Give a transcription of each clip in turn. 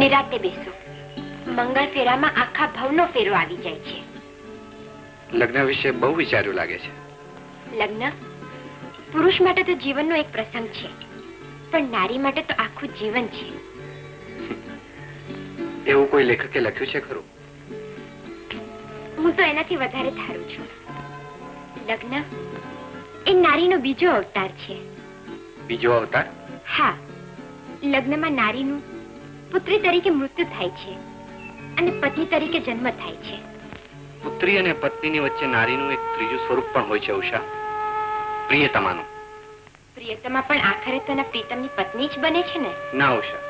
નિરાતે બેસો. મંગળ ફેરામાં આખા ભવનો ફેરો આવી જાય છે. લગ્ન વિશે બહુ વિચાર્યું લાગે છે. લગ્ન પુરુષ માટે તો જીવનનો એક પ્રસંગ છે, પણ નારી માટે તો આખું જીવન છે. એવું કોઈ લેખકે લખ્યું છે ખરું? હું તો એનાથી વધારે ધારું છું. લગ્ન એ નારીનો બીજો અવતાર છે. બીજો અવતાર? હા, લગ્નમાં નારીનું પુત્રી તરીકે મૃત્યુ થાય છે અને પત્ની તરીકે જન્મ થાય છે. પુત્રી અને પત્નીની વચ્ચે નારીનું એક ત્રીજું સ્વરૂપ પણ હોય છે ઉષા, પ્રિયતમાનું. પ્રિયતમા પણ આખરે તો એના પ્રીતમની પત્ની જ બને છે ને? ના ઉષા,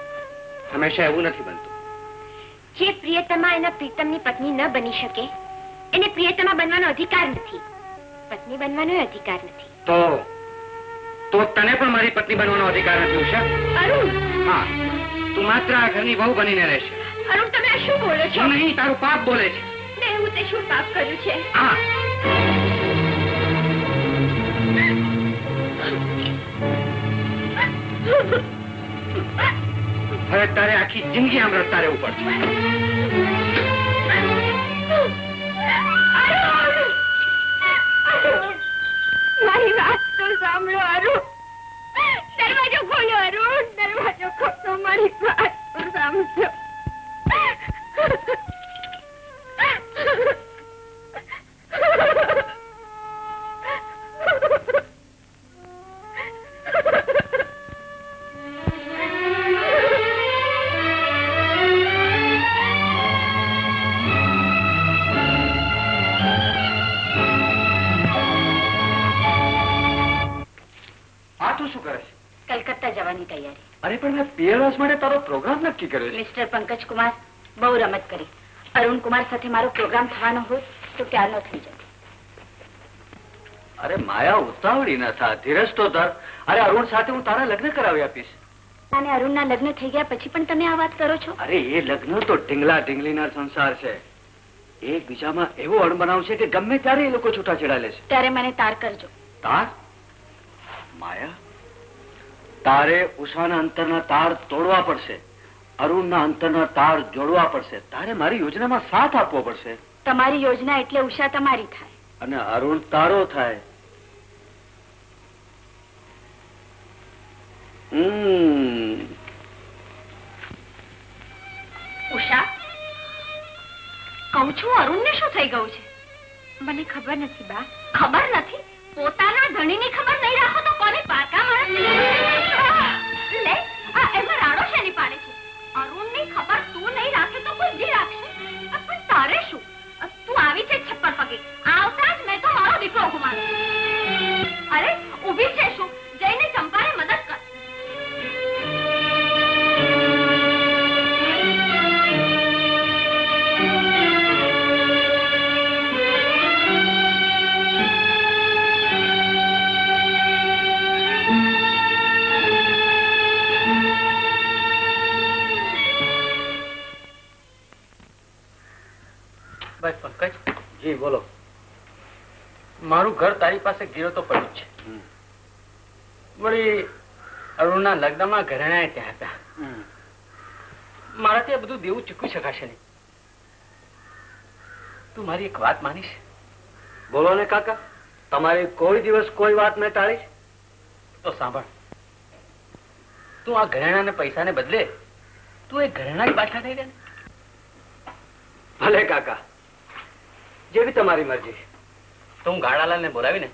હંમેશા એવું નથી બનતું. જે પ્રિયતમા એના પ્રીતમની પત્ની ન બની શકે એને પ્રિયતમા બનવાનો અધિકાર નથી, પત્ની બનવાનો અધિકાર નથી. તો તને પણ મારી પત્ની બનવાનો અધિકાર નથી ઉષા. અરુણ! હા, તું માત્ર આ ઘરની વહુ બનીને રહેશે. અરુણ, તમે આ શું બોલો છો? નહીં, તારું પાપ બોલે છે. એવું તે શું પાપ કર્યું છે? હા, હવે તારે આખી જિંદગી આમ રડતા રહેવું પડશે. મારી વાત તો સાંભળો અરુણ. દરવાજો ખોલો અરુણ, દરવાજો ખોલો. મારી વાત તો સાંભળો. કલકત્તા જવાની તૈયારી. અરે પણ મેં પિયરવાસ માટે તારો પ્રોગ્રામ નક્કી કર્યો છે. મિસ્ટર પંકજ કુમાર, બહુ રમત કરી. અરુણ કુમાર સાથે મારો પ્રોગ્રામ થવાનો હોત તો ક્યારનો થઈ જાય. અરે માયા, ઉતાવળી ના થા, ધીરજ તો ધર. અરે અરુણ સાથે હું તારા લગ્ન કરાવી આપીશ. અને અરુણના લગ્ન થઈ ગયા પછી પણ તમે આ વાત કરો છો? અરે એ લગ્ન તો ઢીંગલા ઢીંગલીના સંસાર છે. એકબીજામાં એવો અણબનાવ છે કે ગમે ત્યારે એ લોકો છૂટાછેડા લે છે. ત્યારે મને તાર કરજો. તાર? માયા, તારે ઉષાના અંતરના તાર તોડવા પડશે, અરુણના અંતરના તાર જોડવા પડશે. તારે મારી યોજનામાં સાથ આપવો પડશે. તમારી યોજના એટલે ઉષા તમારી થાય અને અરુણ તારો થાય. ઉષા, કહું છું અરુણને શું થઈ ગયું છે? મને ખબર નથી બા. ખબર નથી? પોતાના ધણીની ખબર નહીં રાખો તો કોને પાકા માણસ લે? આ એમાં રાડો શેની પાડે છે? અરુણની ખબર તું નહીં રાખે તો કોઈ જી રાખશે. પણ તારે શું? તું આવી છે છપ્પર પગે. આવતા જ મેં તો મારો દીકરો ગુમાવ્યો. અરે ઊભી છે શું? જઈને ચંપાને મદદ કર. પંકજ જી બોલો. મારું ઘર તારી પાસે ગીરો તો પડ્યું છે. વળી અરુણના લગ્નમાં ઘરેણાએ ત્યાં હતા. મારાથી આ બધું દેવું ચૂકવી શકાશે નહીં. તું મારી એક વાત માનીશ? બોલો ને કાકા, તમારી કોઈ દિવસ કોઈ વાત મેં ટાળી? તો સાંભળ, તું આ ઘરેણાને પૈસાને બદલે તું એ ઘરેણા પાછા થઈ દે ને. ભલે કાકા, જેવી તમારી મરજી. તો હું ગાડાલાલને બોલાવીને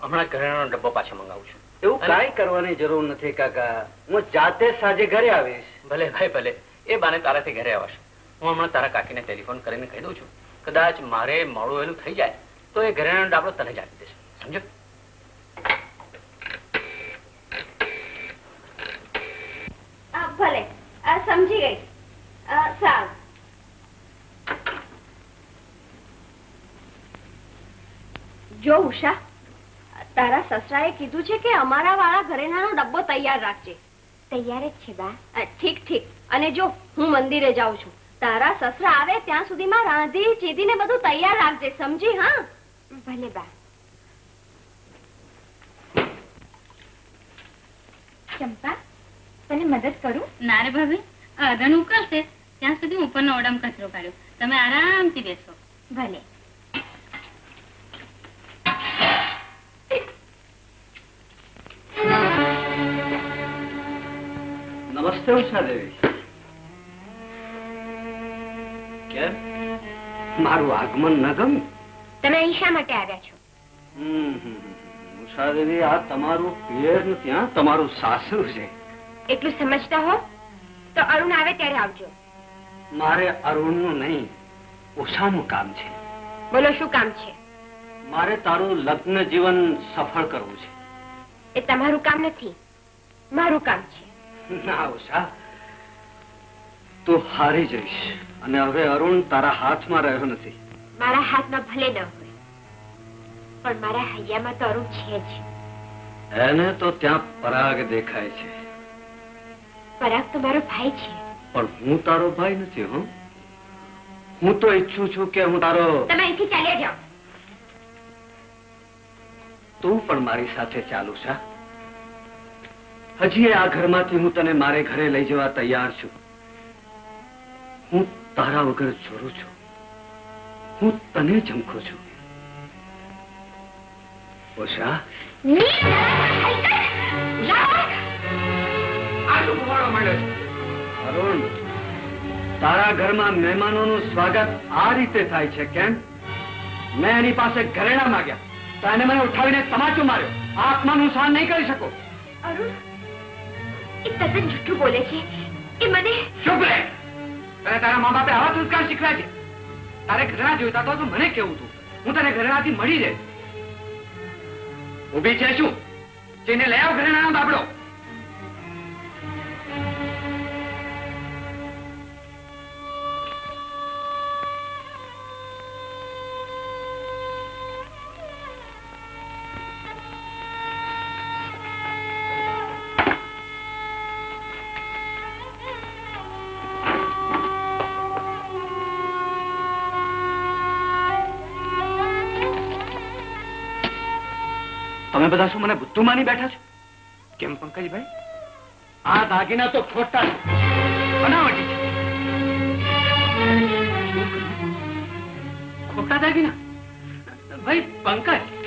હમણાં ઘરેણાનો ડબ્બો પાછો મંગાવું છું. એવું કાંઈ કરવાની જરૂર નથી કાકા, હું જાતે સાંજે ઘરે આવીશ. ભલે ભાઈ ભલે, એ બાને તારાથી ઘરે આવશે. હું હમણાં તારા કાકીને ટેલિફોન કરીને કહી દઉં છું, કદાચ મારે મોડું એનું થઈ જાય તો એ ઘરેણાનો ડાબલો તને જ આપી દેશે. સમજો? ભલે, સમજી ગઈ. સારું. જો ઉષા, તારા સસરાએ કીધું છે કે અમારા વાળા ઘરેણાનો ડબ્બો તૈયાર રાખજે. તૈયાર જ છે બા. ઠીક ઠીક. અને જો હું મંદિરે જાઉં છું, તારા સસરા આવે ત્યાં સુધીમાં રાંધી ચીધીને બધું તૈયાર રાખજે, સમજી? હા ભલે બા. ચંપા, તને મદદ કરું? ના રે ભાભી, અદન ઉકળશે. ત્યાં સુધી ઉપરનો ઓરડામાં કચરો કાઢ્યો. તમે આરામથી બેસો. ભલે. નમસ્તે ઉષા દેવી. કેમ મારું આગમન ન ગમ્યું? તમે અહીં શા માટે આવ્યા છો? ઉષા દેવી, આ તમારું પિયર નથી, હા, તમારું સાસરું છે. એટલું સમજતા હો તો અરુણ આવે ત્યારે આવજો. મારે અરુણનું નહીં, ઉષાનું કામ છે. બોલો, શું કામ છે? મારે તારું લગ્ન જીવન સફળ કરવું છે. એ તમારું કામ નથી, મારું કામ છે. ના ઉષા, તું હારી જઈશ અને હવે અરુણ તારા હાથમાં રહ્યો નથી. મારા હાથમાં ભલે ન હોય, પણ મારા હૈયામાં તો અરુણ છે જ. એને તો ત્યાં પરાગ દેખાય છે. પરાગ તો મારો ભાઈ છે. પણ હું તારો ભાઈ નથી. હું તો ઈચ્છું છું કે હું તારો. તમે અહીંથી ચાલ્યા જાઓ. તું પણ મારી સાથે ચાલુ છે. હજી આ ઘરમાંથી હું તને મારે ઘરે લઈ જવા તૈયાર છું. હું તારા વગર જોરું છું. હું તને ઝંખું છું. ઉષા, અરુણ, તારા ઘરમાં મહેમાનોનું સ્વાગત આ રીતે થાય છે કેમ? મેં એની પાસે ઘરેણા માંગ્યા તો એને મને ઉઠાવીને તમાચો માર્યો. આ આત્માનું સહન નહીં કરી શકો. અરુણ, એ તદ્દન જૂઠું બોલે છે. એ મને. ચૂપ રહે. તને તારા મા બાપે આવા સંસ્કાર શીખવ્યા છે. તારે ઘરેણા જોઈતા તો તું મને કેવું તું. હું તને ઘરેણાથી મળી જાય. ઉભી છે શું? જઈને લઈ આવ ઘરેણાનો બાબડો. તમે બધા શું મને બુદ્ધુ માની બેઠા છો? કેમ પંકજભાઈ? આ દાગીના તો ખોટા બનાવટી છે. ખોટા દાગીના? ભાઈ પંકજ,